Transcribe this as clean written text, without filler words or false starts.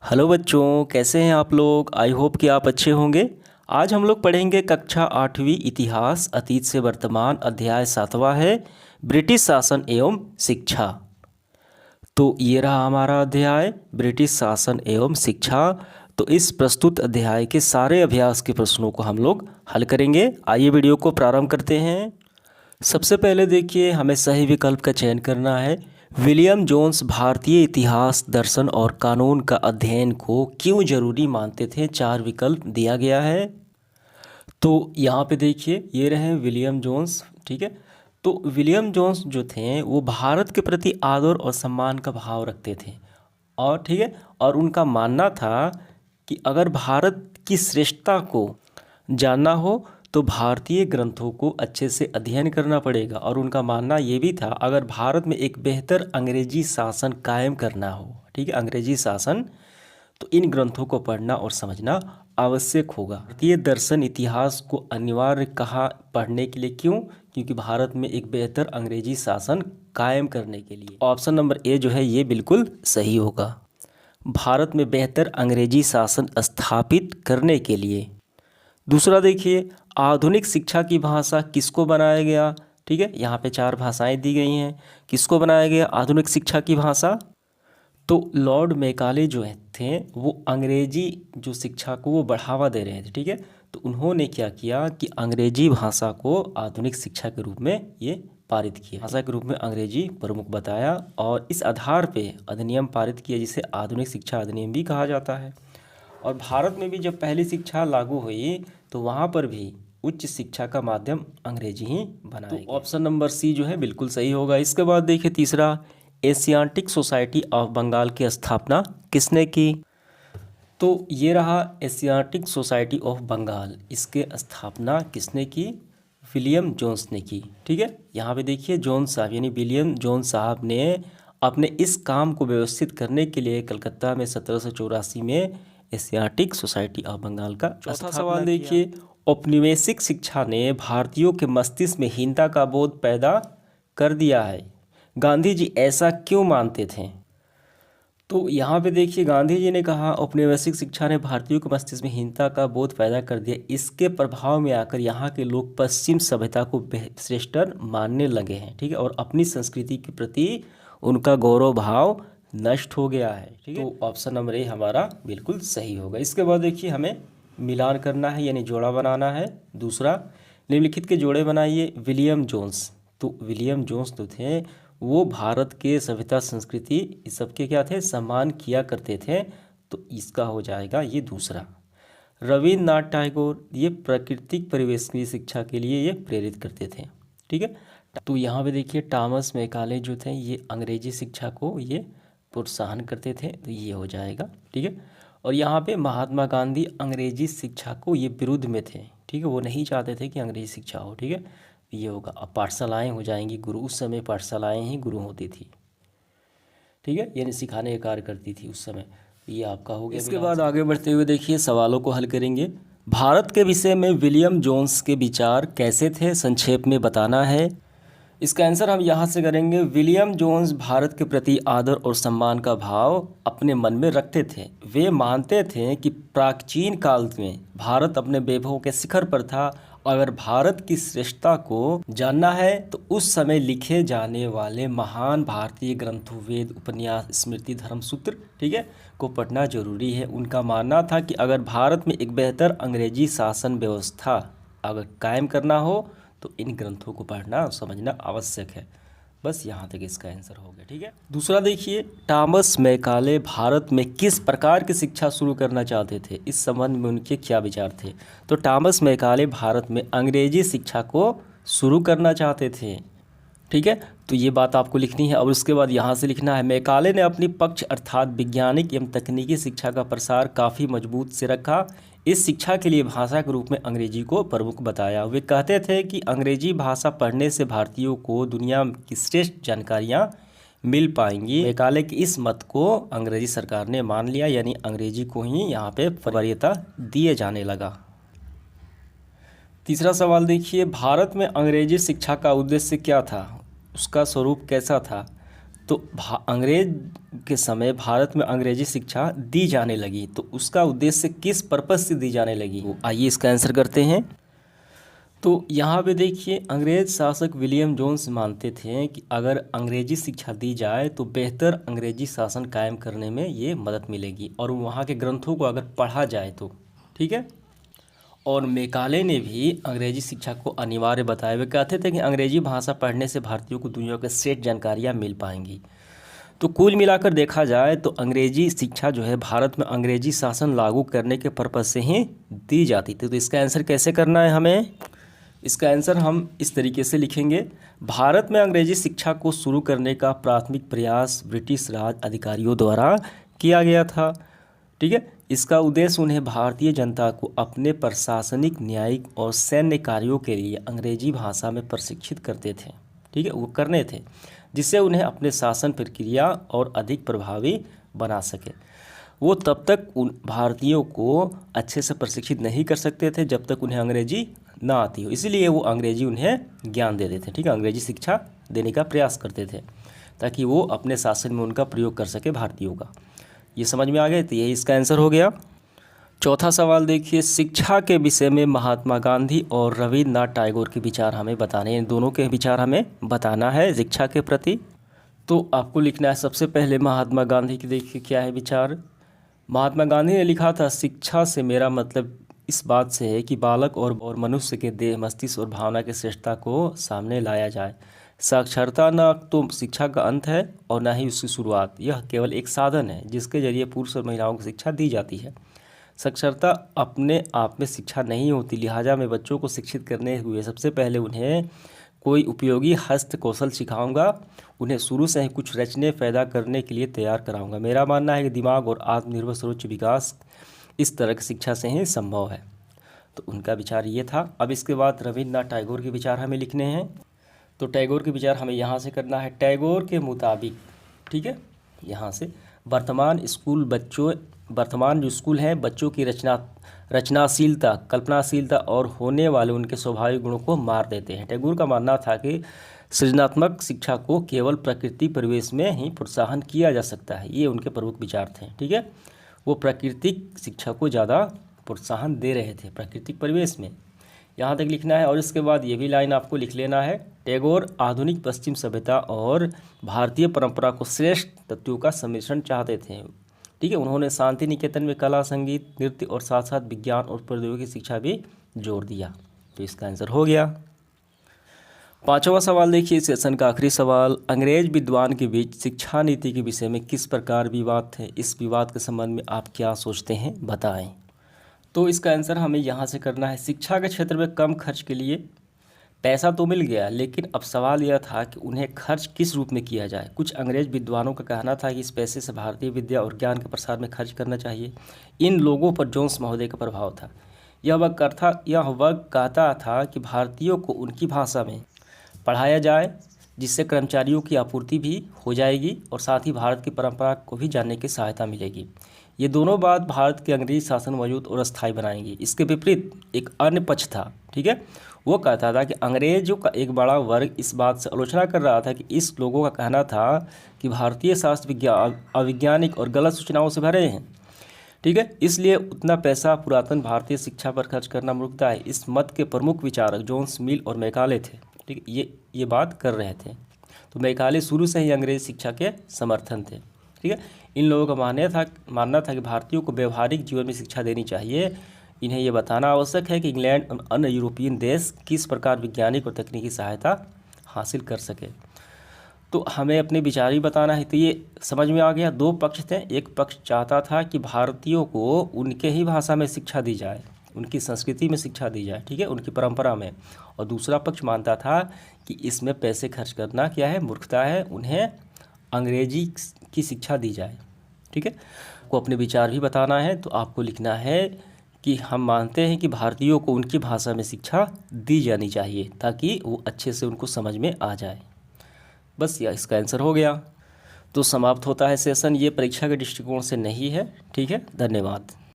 Hello बच्चों, कैसे हैं आप लोग। आई होप कि आप अच्छे होंगे। आज हम लोग पढ़ेंगे कक्षा 8वीं इतिहास अतीत से वर्तमान, अध्याय 7वां है ब्रिटिश शासन एवं शिक्षा। तो ये रहा हमारा अध्याय ब्रिटिश शासन एवं शिक्षा। तो इस प्रस्तुत अध्याय के सारे अभ्यास के प्रश्नों को हम लोग हल करेंगे। आइए वीडियो को प्रारंभ करते हैं। सबसे पहले देखिए, हमें सही विकल्प का चयन करना है। विलियम जोन्स भारतीय इतिहास, दर्शन और कानून का अध्ययन को क्यों जरूरी मानते थे। 4 विकल्प दिया गया है। तो यहाँ पे देखिए, ये रहे विलियम जोन्स। ठीक है, तो विलियम जोन्स जो थे वो भारत के प्रति आदर और सम्मान का भाव रखते थे। और ठीक है, और उनका मानना था कि अगर भारत की श्रेष्ठता को जानना हो तो भारतीय ग्रंथों को अच्छे से अध्ययन करना पड़ेगा। और उनका मानना ये भी था, अगर भारत में एक बेहतर अंग्रेजी शासन कायम करना हो, ठीक है, अंग्रेजी शासन, तो इन ग्रंथों को पढ़ना और समझना आवश्यक होगा। भारतीय दर्शन इतिहास को अनिवार्य कहा पढ़ने के लिए। क्यों? क्योंकि भारत में एक बेहतर अंग्रेजी शासन कायम करने के लिए। ऑप्शन नंबर ए जो है ये बिल्कुल सही होगा। भारत में बेहतर अंग्रेजी शासन स्थापित करने के लिए। दूसरा देखिए, आधुनिक शिक्षा की भाषा किसको बनाया गया। ठीक है, यहाँ पे 4 भाषाएं दी गई हैं। किसको बनाया गया आधुनिक शिक्षा की भाषा? तो लॉर्ड मैकाले जो थे वो अंग्रेजी जो शिक्षा को वो बढ़ावा दे रहे थे। ठीक है, तो उन्होंने क्या किया कि अंग्रेजी भाषा को आधुनिक शिक्षा के रूप में ये पारित किया, भाषा के रूप में अंग्रेजी प्रमुख बताया और इस आधार पे अधिनियम पारित किया जिसे आधुनिक शिक्षा अधिनियम भी कहा जाता है। और भारत में भी जब पहली शिक्षा लागू हुई तो वहाँ पर भी उच्च शिक्षा का माध्यम अंग्रेजी ही बनाया गया। तो ऑप्शन नंबर सी जो है बिल्कुल सही होगा। इसके बाद देखिए तीसरा, एशियाटिक सोसाइटी ऑफ बंगाल की स्थापना किसने की। तो ये रहा एशियाटिक सोसाइटी ऑफ बंगाल, इसके स्थापना किसने की? विलियम जोन्स ने की। ठीक है, यहाँ पे देखिए जोन्स साहब यानी विलियम जोन्स साहब ने अपने इस काम को व्यवस्थित करने के लिए कलकत्ता में 1784 में एशियाटिक सोसाइटी ऑफ बंगाल का। चौथा सवाल देखिए, औपनिवेशिक शिक्षा ने भारतीयों के मस्तिष्क में हीनता का बोध पैदा कर दिया है। गांधी जी ऐसा क्यों मानते थे? तो यहाँ पे देखिए गांधी जी ने कहा औपनिवेशिक शिक्षा ने भारतीयों के मस्तिष्क में हीनता का बोध पैदा कर दिया। इसके प्रभाव में आकर यहाँ के लोग पश्चिम सभ्यता को श्रेष्ठतर मानने लगे हैं। ठीक है, और अपनी संस्कृति के प्रति उनका गौरव भाव नष्ट हो गया है। ठीक है, तो ऑप्शन नंबर ए हमारा बिल्कुल सही होगा। इसके बाद देखिए हमें मिलान करना है यानी जोड़ा बनाना है। दूसरा, निम्नलिखित के जोड़े बनाइए। विलियम जोन्स, तो विलियम जोन्स तो थे वो भारत के सभ्यता संस्कृति इस सबके क्या थे, सम्मान किया करते थे। तो इसका हो जाएगा ये दूसरा। रविन्द्रनाथ टैगोर ये प्राकृतिक परिवेश की शिक्षा के लिए ये प्रेरित करते थे। ठीक है, तो यहाँ पे देखिए टॉमस मैकाले जो थे ये अंग्रेजी शिक्षा को ये प्रोत्साहन करते थे। तो ये हो जाएगा। ठीक है, और यहाँ पे महात्मा गांधी अंग्रेजी शिक्षा को ये विरुद्ध में थे। ठीक है, वो नहीं चाहते थे कि अंग्रेजी शिक्षा हो। ठीक है, ये होगा। अब पाठशालाएँ हो जाएंगी गुरु। उस समय पाठशालाएँ ही गुरु होती थी। ठीक है, यानी सिखाने का कार्य करती थी उस समय। ये आपका हो गया। इसके बाद आगे बढ़ते हुए देखिए सवालों को हल करेंगे। भारत के विषय में विलियम जोन्स के विचार कैसे थे, संक्षेप में बताना है। इसका आंसर हम यहाँ से करेंगे। विलियम जोन्स भारत के प्रति आदर और सम्मान का भाव अपने मन में रखते थे। वे मानते थे कि प्राचीन काल में भारत अपने वैभव के शिखर पर था। अगर भारत की श्रेष्ठता को जानना है तो उस समय लिखे जाने वाले महान भारतीय ग्रंथों, वेद, उपन्यास, स्मृति, धर्मसूत्र, ठीक है, को पढ़ना जरूरी है। उनका मानना था कि अगर भारत में एक बेहतर अंग्रेजी शासन व्यवस्था अगर कायम करना हो तो इन ग्रंथों को पढ़ना और समझना आवश्यक है। बस यहाँ तक इसका आंसर हो गया। ठीक है, दूसरा देखिए, टॉमस मैकाले भारत में किस प्रकार की शिक्षा शुरू करना चाहते थे, इस संबंध में उनके क्या विचार थे। तो टॉमस मैकाले भारत में अंग्रेजी शिक्षा को शुरू करना चाहते थे। ठीक है, तो ये बात आपको लिखनी है। और उसके बाद यहाँ से लिखना है, मैकाले ने अपनी पक्ष अर्थात वैज्ञानिक एवं तकनीकी शिक्षा का प्रसार काफ़ी मजबूत से रखा। इस शिक्षा के लिए भाषा के रूप में अंग्रेजी को प्रमुख बताया। वे कहते थे कि अंग्रेजी भाषा पढ़ने से भारतीयों को दुनिया की श्रेष्ठ जानकारियाँ मिल पाएंगी। मैकाले की इस मत को अंग्रेजी सरकार ने मान लिया, यानी अंग्रेजी को ही यहाँ पे वरीयता दिए जाने लगा। तीसरा सवाल देखिए, भारत में अंग्रेजी शिक्षा का उद्देश्य क्या था, उसका स्वरूप कैसा था। तो अंग्रेज के समय भारत में अंग्रेजी शिक्षा दी जाने लगी, तो उसका उद्देश्य किस पर्पस से दी जाने लगी, आइए इसका आंसर करते हैं। तो यहाँ पे देखिए, अंग्रेज शासक विलियम जोन्स मानते थे कि अगर अंग्रेजी शिक्षा दी जाए तो बेहतर अंग्रेजी शासन कायम करने में ये मदद मिलेगी, और वहाँ के ग्रंथों को अगर पढ़ा जाए तो, ठीक है। और मैकाले ने भी अंग्रेजी शिक्षा को अनिवार्य बताए हुए कहते थे कि अंग्रेजी भाषा पढ़ने से भारतीयों को दुनिया के सेठ जानकारियाँ मिल पाएंगी। तो कुल मिलाकर देखा जाए तो अंग्रेजी शिक्षा जो है भारत में अंग्रेजी शासन लागू करने के पर्पज से ही दी जाती थी। तो इसका आंसर कैसे करना है हमें, इसका आंसर हम इस तरीके से लिखेंगे। भारत में अंग्रेजी शिक्षा को शुरू करने का प्राथमिक प्रयास ब्रिटिश राज अधिकारियों द्वारा किया गया था, ठीक है। इसका उद्देश्य उन्हें भारतीय जनता को अपने प्रशासनिक, न्यायिक और सैन्य कार्यों के लिए अंग्रेजी भाषा में प्रशिक्षित करते थे, ठीक है, वो करने थे, जिससे उन्हें अपने शासन प्रक्रिया और अधिक प्रभावी बना सके। वो तब तक उन भारतीयों को अच्छे से प्रशिक्षित नहीं कर सकते थे जब तक उन्हें अंग्रेजी ना आती हो, इसीलिए वो अंग्रेजी उन्हें ज्ञान देते थे, ठीक है, अंग्रेजी शिक्षा देने का प्रयास करते थे ताकि वो अपने शासन में उनका प्रयोग कर सके भारतीयों का। ये समझ में आ गए, तो यही इसका आंसर हो गया। चौथा सवाल देखिए, शिक्षा के विषय में महात्मा गांधी और रविन्द्रनाथ टैगोर के विचार हमें बताने हैं, दोनों के विचार हमें बताना है शिक्षा के प्रति। तो आपको लिखना है सबसे पहले महात्मा गांधी के, देखिए क्या है विचार। महात्मा गांधी ने लिखा था, शिक्षा से मेरा मतलब इस बात से है कि बालक और मनुष्य के देह, मस्तिष्क और भावना की श्रेष्ठता को सामने लाया जाए। साक्षरता न तो शिक्षा का अंत है और न ही उसकी शुरुआत, यह केवल एक साधन है जिसके जरिए पुरुष और महिलाओं को शिक्षा दी जाती है। साक्षरता अपने आप में शिक्षा नहीं होती, लिहाजा मैं बच्चों को शिक्षित करने हुए सबसे पहले उन्हें कोई उपयोगी हस्त कौशल सिखाऊंगा, उन्हें शुरू से ही कुछ रचने पैदा करने के लिए तैयार कराऊंगा। मेरा मानना है कि दिमाग और आत्मनिर्भर सर्वोच्च विकास इस तरह की शिक्षा से ही संभव है। तो उनका विचार ये था। अब इसके बाद रविन्द्रनाथ टैगोर के विचार हमें लिखने हैं। तो टैगोर के विचार हमें यहाँ से करना है। टैगोर के मुताबिक, ठीक है, यहाँ से वर्तमान जो स्कूल हैं बच्चों की रचनाशीलता, कल्पनाशीलता और होने वाले उनके स्वाभाविक गुणों को मार देते हैं। टैगोर का मानना था कि सृजनात्मक शिक्षा को केवल प्रकृति परिवेश में ही प्रोत्साहन किया जा सकता है, ये उनके प्रमुख विचार थे, ठीक है। वो प्राकृतिक शिक्षा को ज़्यादा प्रोत्साहन दे रहे थे प्राकृतिक परिवेश में, यहाँ तक लिखना है। और इसके बाद ये भी लाइन आपको लिख लेना है, टैगोर आधुनिक पश्चिम सभ्यता और भारतीय परंपरा को श्रेष्ठ तत्वों का सम्मिश्रण चाहते थे, ठीक है। उन्होंने शांति निकेतन में कला, संगीत, नृत्य और साथ साथ विज्ञान और प्रौद्योगिकी शिक्षा भी जोड़ दिया। तो इसका आंसर हो गया। पांचवा सवाल देखिए, सेशन का आखिरी सवाल, अंग्रेज विद्वान के बीच शिक्षा नीति के विषय में किस प्रकार विवाद थे, इस विवाद के संबंध में आप क्या सोचते हैं बताएं। तो इसका आंसर हमें यहाँ से करना है, शिक्षा के क्षेत्र में कम खर्च के लिए पैसा तो मिल गया, लेकिन अब सवाल यह था कि उन्हें खर्च किस रूप में किया जाए। कुछ अंग्रेज विद्वानों का कहना था कि इस पैसे से भारतीय विद्या और ज्ञान के प्रसार में खर्च करना चाहिए। इन लोगों पर जोन्स महोदय का प्रभाव था। यह वह कहता था कि भारतीयों को उनकी भाषा में पढ़ाया जाए, जिससे कर्मचारियों की आपूर्ति भी हो जाएगी और साथ ही भारत की परंपरा को भी जानने की सहायता मिलेगी। ये दोनों बात भारत के अंग्रेजी शासन मौजूद और अस्थायी बनाएंगी। इसके विपरीत एक अन्य पक्ष था, ठीक है, वो कहता था कि अंग्रेजों का एक बड़ा वर्ग इस बात से आलोचना कर रहा था कि इस लोगों का कहना था कि भारतीय शास्त्र अवैज्ञानिक और गलत सूचनाओं से भरे हैं, ठीक है, इसलिए उतना पैसा पुरातन भारतीय शिक्षा पर खर्च करना मूर्खता है। इस मत के प्रमुख विचारक जोन्स, मिल और मैकाले थे, ठीक है, ये बात कर रहे थे। तो मैकाले शुरू से ही अंग्रेज शिक्षा के समर्थन थे, ठीक है। इन लोगों का मानना था कि भारतीयों को व्यवहारिक जीवन में शिक्षा देनी चाहिए। इन्हें यह बताना आवश्यक है कि इंग्लैंड और अन्य यूरोपियन देश किस प्रकार वैज्ञानिक और तकनीकी सहायता हासिल कर सके। तो हमें अपने विचार ही बताना है। तो ये समझ में आ गया, दो पक्ष थे। एक पक्ष चाहता था कि भारतीयों को उनके ही भाषा में शिक्षा दी जाए, उनकी संस्कृति में शिक्षा दी जाए, ठीक है, उनकी परंपरा में। और दूसरा पक्ष मानता था कि इसमें पैसे खर्च करना क्या है, मूर्खता है, उन्हें अंग्रेजी की शिक्षा दी जाए, ठीक है। को अपने विचार भी बताना है। तो आपको लिखना है कि हम मानते हैं कि भारतीयों को उनकी भाषा में शिक्षा दी जानी चाहिए ताकि वो अच्छे से उनको समझ में आ जाए। बस यह इसका आंसर हो गया। तो समाप्त होता है सेशन। ये परीक्षा के दृष्टिकोण से नहीं है, ठीक है। धन्यवाद।